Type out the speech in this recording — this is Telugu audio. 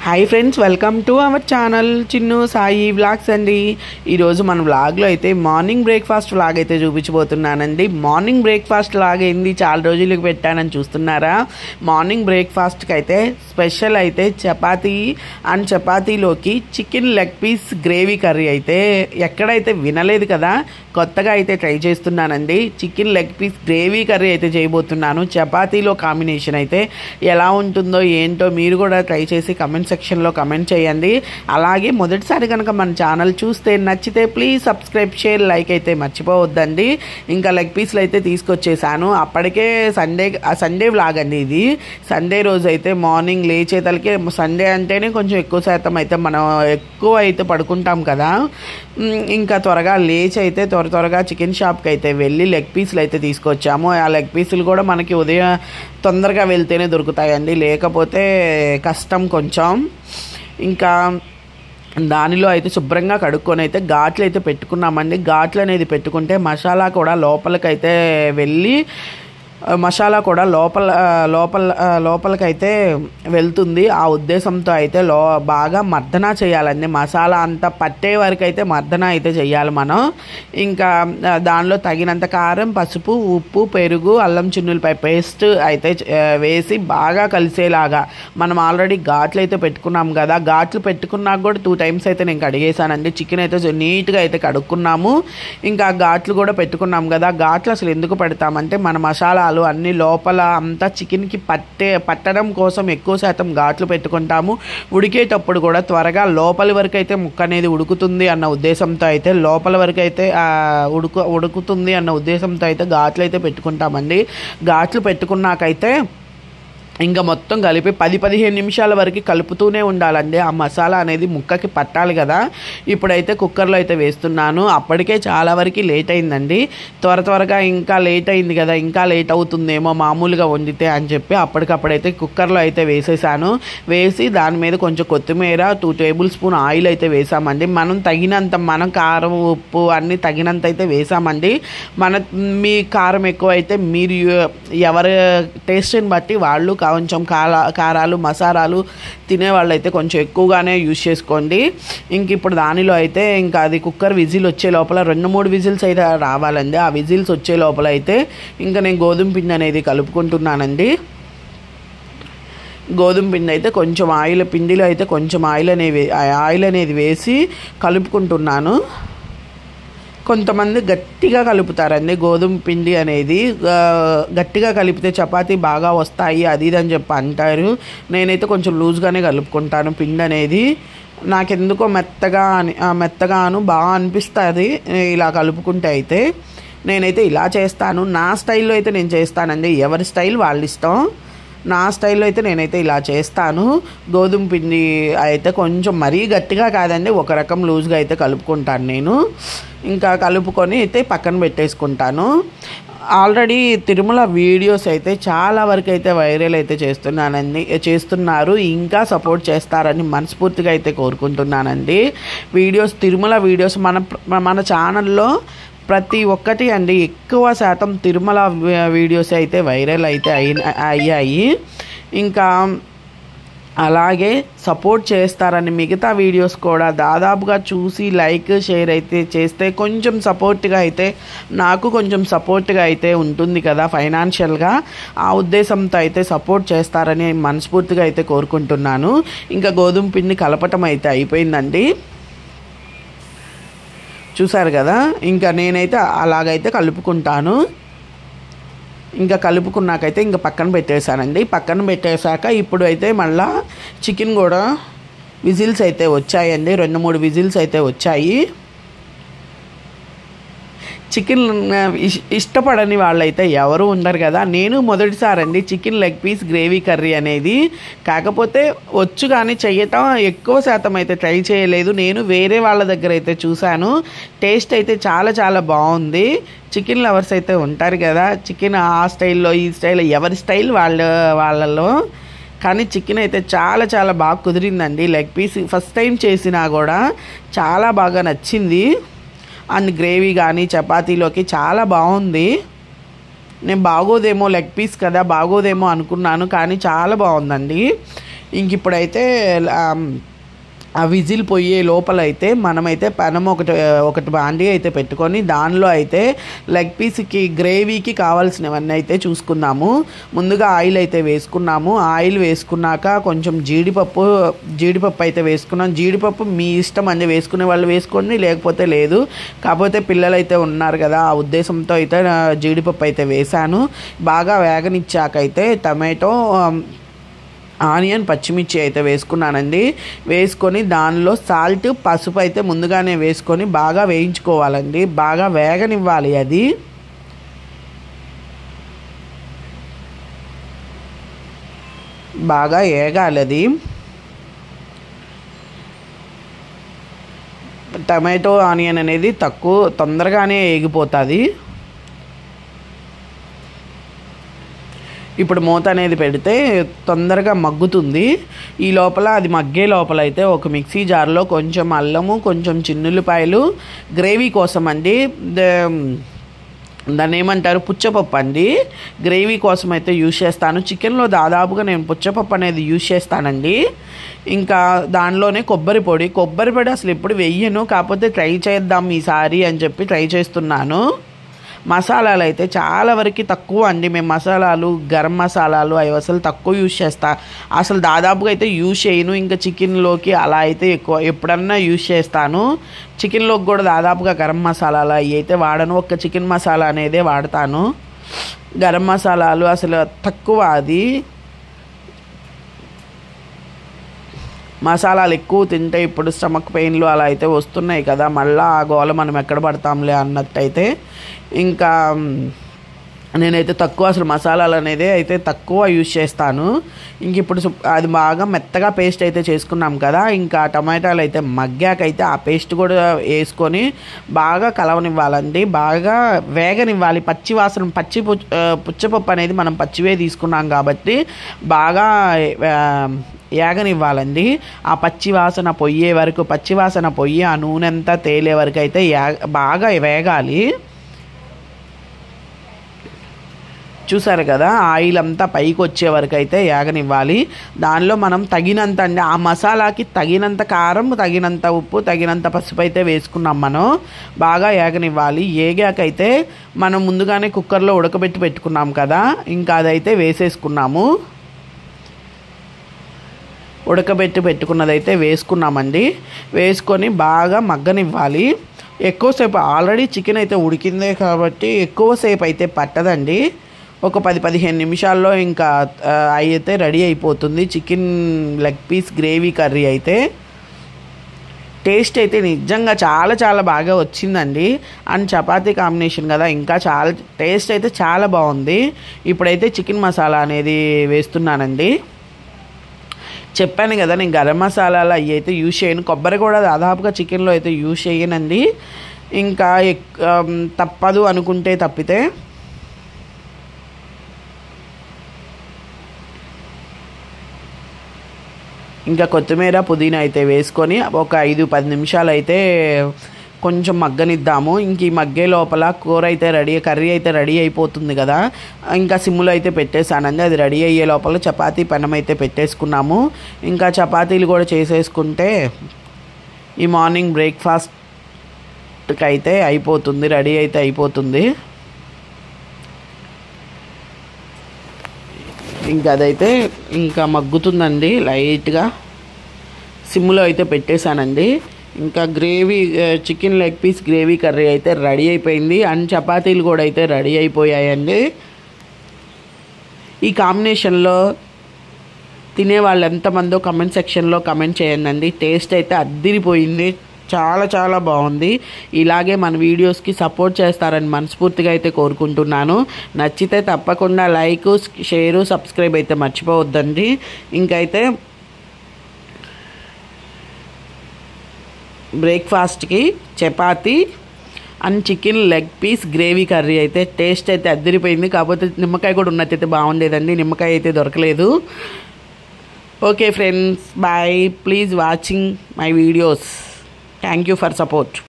Hi friends, welcome to our channel Chinnu Sai vlogs అండి. ఈరోజు మన వ్లాగ్లో అయితే మార్నింగ్ బ్రేక్ఫాస్ట్ వ్లాగ్ అయితే చూపించబోతున్నానండి. మార్నింగ్ బ్రేక్ఫాస్ట్ వ్లాగ్ ఏంది చాలా రోజులకు పెట్టానని చూస్తున్నారా? మార్నింగ్ బ్రేక్ఫాస్ట్కి అయితే స్పెషల్ అయితే చపాతీ అండ్ చపాతీలోకి chicken leg piece gravy curry అయితే ఎక్కడైతే వినలేదు కదా, కొత్తగా అయితే ట్రై చేస్తున్నానండి. Chicken leg piece gravy curry అయితే చేయబోతున్నాను. చపాతీలో కాంబినేషన్ అయితే ఎలా ఉంటుందో ఏంటో మీరు కూడా ట్రై చేసి కమెంట్ సెక్షన్లో కమెంట్ చేయండి. అలాగే మొదటిసారి కనుక మన ఛానల్ చూస్తే నచ్చితే ప్లీజ్ సబ్స్క్రైబ్, షేర్, లైక్ అయితే మర్చిపోవద్దండి. ఇంకా లెగ్ పీస్లు అయితే తీసుకొచ్చేసాను. అప్పటికే సండే వ్లాగ్ అండి ఇది. సండే రోజు అయితే మార్నింగ్ లేచేతలకే, సండే అంటేనే కొంచెం ఎక్కువ శాతం అయితే మనం ఎక్కువ అయితే పడుకుంటాం కదా, ఇంకా త్వరగా లేచి అయితే త్వరగా చికెన్ షాప్కి అయితే వెళ్ళి లెగ్ పీసులు అయితే తీసుకొచ్చాము. ఆ లెగ్ పీసులు కూడా మనకి ఉదయం తొందరగా వెళ్తేనే దొరుకుతాయండి, లేకపోతే కష్టం కొంచెం. ఇంకా దానిలో అయితే శుభ్రంగా కడుక్కొని అయితే ఘాట్లు అయితే పెట్టుకున్నామండి. ఘాట్లు అనేది పెట్టుకుంటే మసాలా కూడా లోపలికైతే వెళ్ళి మసాలా కూడా లోపలికైతే వెళ్తుంది. ఆ ఉద్దేశంతో అయితే బాగా మర్దన చేయాలండి. మసాలా అంతా పట్టే వరకు అయితే మర్దన అయితే చేయాలి మనం. ఇంకా దానిలో తగినంత కారం, పసుపు, ఉప్పు, పెరుగు, అల్లం చిన్నులపై పేస్ట్ అయితే వేసి బాగా కలిసేలాగా మనం ఆల్రెడీ ఘాట్లు అయితే పెట్టుకున్నాం కదా, ఘాట్లు పెట్టుకున్నాక కూడా 2 times అయితే నేను కడిగేసానండి. చికెన్ అయితే నీట్గా అయితే కడుక్కున్నాము. ఇంకా ఘాట్లు కూడా పెట్టుకున్నాం కదా, ఘాట్లు అసలు ఎందుకు పెడతామంటే మన మసాలా అన్ని లోపల అంతా చికెన్కి పట్టడం కోసం ఎక్కువ శాతం ఘాట్లు పెట్టుకుంటాము. ఉడికేటప్పుడు కూడా త్వరగా లోపలి వరకు అయితే ముక్క అనేది ఉడుకుతుంది అన్న ఉద్దేశంతో అయితే లోపల వరకు అయితే ఉడుకుతుంది అన్న ఉద్దేశంతో అయితే ఘాట్లు అయితే పెట్టుకుంటామండి. ఘాట్లు పెట్టుకున్నాకైతే ఇంకా మొత్తం కలిపి 10-15 నిమిషాల వరకు కలుపుతూనే ఉండాలండి. ఆ మసాలా అనేది ముక్కకి పట్టాలి కదా. ఇప్పుడైతే కుక్కర్లో అయితే వేస్తున్నాను. అప్పటికే చాలా వరకు లేట్ అయిందండి. త్వరగా ఇంకా లేట్ అయింది కదా, ఇంకా లేట్ అవుతుందేమో మామూలుగా వండితే అని చెప్పి అప్పటికప్పుడైతే కుక్కర్లో అయితే వేసేసాను. వేసి దాని మీద కొంచెం కొత్తిమీర, 2 tablespoon ఆయిల్ అయితే వేసామండి. మనం కారం, ఉప్పు అన్నీ తగినంత అయితే వేసామండి. మీ కారం ఎక్కువ అయితే మీరు ఎవరి టేస్ట్ని బట్టి వాళ్ళు కొంచెం కారాలు, మసాలాలు తినేవాళ్ళు అయితే కొంచెం ఎక్కువగానే యూజ్ చేసుకోండి. ఇంక ఇప్పుడు దానిలో అయితే ఇంకా అది కుక్కర్ విజిల్ వచ్చే లోపల 2-3 విజిల్స్ అయితే రావాలండి. ఆ విజిల్స్ వచ్చే లోపల అయితే ఇంకా నేను గోధుమ పిండి అనేది కలుపుకుంటున్నానండి. గోధుమ పిండి అయితే కొంచెం పిండిలో అయితే కొంచెం ఆయిల్ అనేది వేసి కలుపుకుంటున్నాను. కొంతమంది గట్టిగా కలుపుతారండి. గోధుమ పిండి అనేది గట్టిగా కలిపితే చపాతీ బాగా వస్తాయి అది ఇది అని చెప్పి అంటారు. నేనైతే కొంచెం లూజ్గానే కలుపుకుంటాను పిండి అనేది. నాకెందుకో మెత్తగాను బాగా అనిపిస్తుంది ఇలా కలుపుకుంటే. అయితే నేనైతే ఇలా చేస్తాను. నా స్టైల్లో అయితే నేను చేస్తానండి. ఎవరి స్టైల్ వాళ్ళ ఇష్టం. నా స్టైల్లో అయితే నేనైతే ఇలా చేస్తాను. గోధుమ పిండి అయితే కొంచెం మరీ గట్టిగా కాదండి, ఒక రకం లూజ్గా అయితే కలుపుకుంటాను నేను. ఇంకా కలుపుకొని అయితే పక్కన పెట్టేసుకుంటాను. ఆల్రెడీ తిరుమల వీడియోస్ అయితే చాలా వరకు అయితే వైరల్ అయితే చేస్తున్నారు. ఇంకా సపోర్ట్ చేస్తారని మనస్ఫూర్తిగా అయితే కోరుకుంటున్నానండి. తిరుమల వీడియోస్ మన ఛానల్లో ప్రతి ఒక్కటి అండి ఎక్కువ శాతం తిరుమల వీడియోస్ అయితే వైరల్ అయితే అయ్యాయి. ఇంకా అలాగే సపోర్ట్ చేస్తారని మిగతా వీడియోస్ కూడా దాదాపుగా చూసి లైక్, షేర్ అయితే చేస్తే కొంచెం సపోర్ట్గా అయితే నాకు కొంచెం సపోర్ట్గా అయితే ఉంటుంది కదా ఫైనాన్షియల్గా. ఆ ఉద్దేశంతో అయితే సపోర్ట్ చేస్తారని మనస్ఫూర్తిగా అయితే కోరుకుంటున్నాను. ఇంకా గోధుమ పిండి కలపటం అయితే అయిపోయిందండి, చూసారు కదా. ఇంకా నేనైతే అలాగైతే కలుపుకుంటాను. ఇంకా కలుపుకున్నాకైతే ఇంకా పక్కన పెట్టేశానండి. పక్కన పెట్టేశాక ఇప్పుడు అయితే మళ్ళీ చికెన్ కూడా విజిల్స్ అయితే వచ్చాయండి. 2-3 విజిల్స్ అయితే వచ్చాయి. చికెన్ ఇష్టపడని వాళ్ళైతే ఎవరు ఉండరు కదా. నేను మొదటిసారండి chicken leg piece gravy curry అనేది. కాకపోతే వచ్చు కానీ చెయ్యటం ఎక్కువ శాతం అయితే ట్రై చేయలేదు. నేను వేరే వాళ్ళ దగ్గర అయితే చూశాను. టేస్ట్ అయితే చాలా బాగుంది. చికెన్ లవర్స్ అయితే ఉంటారు కదా, చికెన్ ఆ స్టైల్లో ఈ స్టైల్లో ఎవరి స్టైల్ వాళ్ళలో. కానీ చికెన్ అయితే చాలా బాగా కుదిరిందండి. లెగ్ పీస్ ఫస్ట్ టైం చేసినా కూడా చాలా బాగా నచ్చింది. అండ్ గ్రేవీ కానీ చపాతీలోకి చాలా బాగుంది. నేను బాగోదేమో లెగ్ పీస్ కదా బాగోదేమో అనుకున్నాను, కానీ చాలా బాగుందండి. ఇంక ఇప్పుడైతే ఆ విజిల్ పోయే లోపల అయితే మనమైతే పెనం ఒకటి బాండి అయితే పెట్టుకొని దానిలో అయితే లెగ్ పీస్కి గ్రేవీకి కావాల్సినవన్నీ అయితే చూసుకుందాము. ముందుగా ఆయిల్ అయితే వేసుకున్నాము. ఆయిల్ వేసుకున్నాక కొంచెం జీడిపప్పు అయితే వేసుకున్నాం. జీడిపప్పు మీ ఇష్టం అండి, వేసుకునే వాళ్ళు వేసుకోండి, లేకపోతే లేదు. కాకపోతే పిల్లలు అయితే ఉన్నారు కదా, ఆ ఉద్దేశంతో అయితే జీడిపప్పు అయితే వేసాను. బాగా వేగనిచ్చాకైతే టమాటో, ఆనియన్, పచ్చిమిర్చి అయితే వేసుకున్నానండి. వేసుకొని దానిలో సాల్ట్, పసుపు అయితే ముందుగానే వేసుకొని బాగా వేయించుకోవాలండి. బాగా వేగనివ్వాలి, అది బాగా వేగాలి. అది టమాటో ఆనియన్ అనేది తొందరగానే వేగిపోతుంది. ఇప్పుడు మూత అనేది పెడితే తొందరగా మగ్గుతుంది. ఈ లోపల అది మగ్గే లోపల అయితే ఒక మిక్సీ జార్లో కొంచెం అల్లము, కొంచెం చిన్నుల్లిపాయలు గ్రేవీ కోసం అండి, దాన్ని ఏమంటారు, పుచ్చపప్పు అండి, గ్రేవీ కోసం అయితే యూజ్ చేస్తాను. చికెన్లో దాదాపుగా నేను పుచ్చపప్పు అనేది యూజ్ చేస్తానండి. ఇంకా దానిలోనే కొబ్బరి పొడి అసలు ఎప్పుడు వెయ్యను, కాకపోతే ట్రై చేద్దాం ఈసారి అని చెప్పి ట్రై చేస్తున్నాను. మసాలాలు అయితే చాలా వరకు తక్కువ అండి. మేము మసాలాలు, గరం మసాలాలు అవి అసలు తక్కువ యూజ్ చేస్తా, అసలు దాదాపుగా అయితే యూజ్ చేయను. ఇంకా చికెన్లోకి అలా అయితే ఎప్పుడన్నా యూజ్ చేస్తాను. చికెన్లోకి కూడా దాదాపుగా గరం మసాలాలు అవి అయితే వాడను, ఒక్క చికెన్ మసాలా అనేదే వాడతాను. గరం మసాలాలు అసలు తక్కువ. అది మసాలాలు ఎక్కువ తింటే ఇప్పుడు స్టమక్ పెయిన్లు అలా అయితే వస్తున్నాయి కదా, మళ్ళీ ఆ గోల మనం ఎక్కడ పడతాంలే అన్నట్టయితే ఇంకా నేనైతే అసలు మసాలాలు అనేది అయితే తక్కువ యూజ్ చేస్తాను. ఇంక ఇప్పుడు అది బాగా మెత్తగా పేస్ట్ అయితే చేసుకున్నాం కదా, ఇంకా టమాటాలు అయితే మగ్గాకైతే ఆ పేస్ట్ కూడా వేసుకొని బాగా కలవనివ్వాలండి, బాగా వేగనివ్వాలి. పుచ్చపప్పు అనేది మనం పచ్చివే తీసుకున్నాం కాబట్టి బాగా యాగనివ్వాలండి. ఆ పచ్చివాసన పొయ్యి ఆ నూనె అంతా తేలే వరకు అయితే బాగా వేగాలి. చూసారు కదా, ఆయిల్ అంతా పైకి వచ్చే వరకు అయితే యాగనివ్వాలి. దానిలో మనం తగినంత అండి, ఆ మసాలాకి తగినంత కారం, తగినంత ఉప్పు, తగినంత పసుపు అయితే వేసుకున్నాం. మనం బాగా యాగనివ్వాలి. ఏగాకైతే మనం ముందుగానే కుక్కర్లో ఉడకబెట్టి పెట్టుకున్నాం కదా, ఇంకా అదైతే వేసేసుకున్నాము. పెట్టుకున్నదైతే వేసుకున్నామండి. వేసుకొని బాగా మగ్గనివ్వాలి. ఎక్కువసేపు ఆల్రెడీ చికెన్ అయితే ఉడికిందే కాబట్టి ఎక్కువసేపు అయితే పట్టదండి. ఒక 10-15 నిమిషాల్లో ఇంకా అయితే రెడీ అయిపోతుంది chicken leg piece gravy curry అయితే. టేస్ట్ అయితే నిజంగా చాలా చాలా బాగా వచ్చిందండి. అండ్ చపాతీ కాంబినేషన్ కదా, ఇంకా చాలా టేస్ట్ అయితే చాలా బాగుంది. ఇప్పుడైతే చికెన్ మసాలా అనేది వేస్తున్నానండి. చెప్పాను కదా, నేను గరం మసాలాలు అవి అయితే యూజ్ చేయను. కొబ్బరి కూడా దాదాపుగా చికెన్లో అయితే యూజ్ చేయనండి. ఇంకా తప్పదు అనుకుంటే తప్పితే. ఇంకా కొత్తిమీర, పుదీనా అయితే వేసుకొని ఒక 5-10 నిమిషాలు అయితే కొంచెం మగ్గనిద్దాము. ఇంక ఈ మగ్గే లోపల కర్రీ అయితే రెడీ అయిపోతుంది కదా, ఇంకా సిమ్లో అయితే పెట్టేశానండి. అది రెడీ అయ్యే లోపల చపాతీ పెనం అయితే పెట్టేసుకున్నాము. ఇంకా చపాతీలు కూడా చేసేసుకుంటే ఈ మార్నింగ్ బ్రేక్ఫాస్ట్కి అయితే అయిపోతుంది, రెడీ అయితే అయిపోతుంది. ఇంకా అదైతే ఇంకా మగ్గుతుందండి లైట్గా, సిమ్లో అయితే పెట్టేశానండి. ఇంకా chicken leg piece gravy curry అయితే రెడీ అయిపోయింది. అండ్ చపాతీలు కూడా అయితే రెడీ అయిపోయాయండి. ఈ కాంబినేషన్లో తినేవాళ్ళు ఎంతమందో కమెంట్ సెక్షన్లో కమెంట్ చేయండి. టేస్ట్ అయితే అద్దిరిపోయింది, చాలా చాలా బాగుంది. ఇలాగే మన వీడియోస్కి సపోర్ట్ చేస్తారని మనస్ఫూర్తిగా అయితే కోరుకుంటున్నాను. నచ్చితే తప్పకుండా లైక్, షేరు, సబ్స్క్రైబ్ అయితే మర్చిపోవద్దండి. ఇంకైతే బ్రేక్ఫాస్ట్కి chapati and chicken leg piece gravy curry అయితే టేస్ట్ అయితే అద్దరిపోయింది. కాకపోతే నిమ్మకాయ కూడా ఉన్నట్టయితే బాగుండేదండి, నిమ్మకాయ అయితే దొరకలేదు. Okay friends, bye. Please watching my videos. Thank you for support.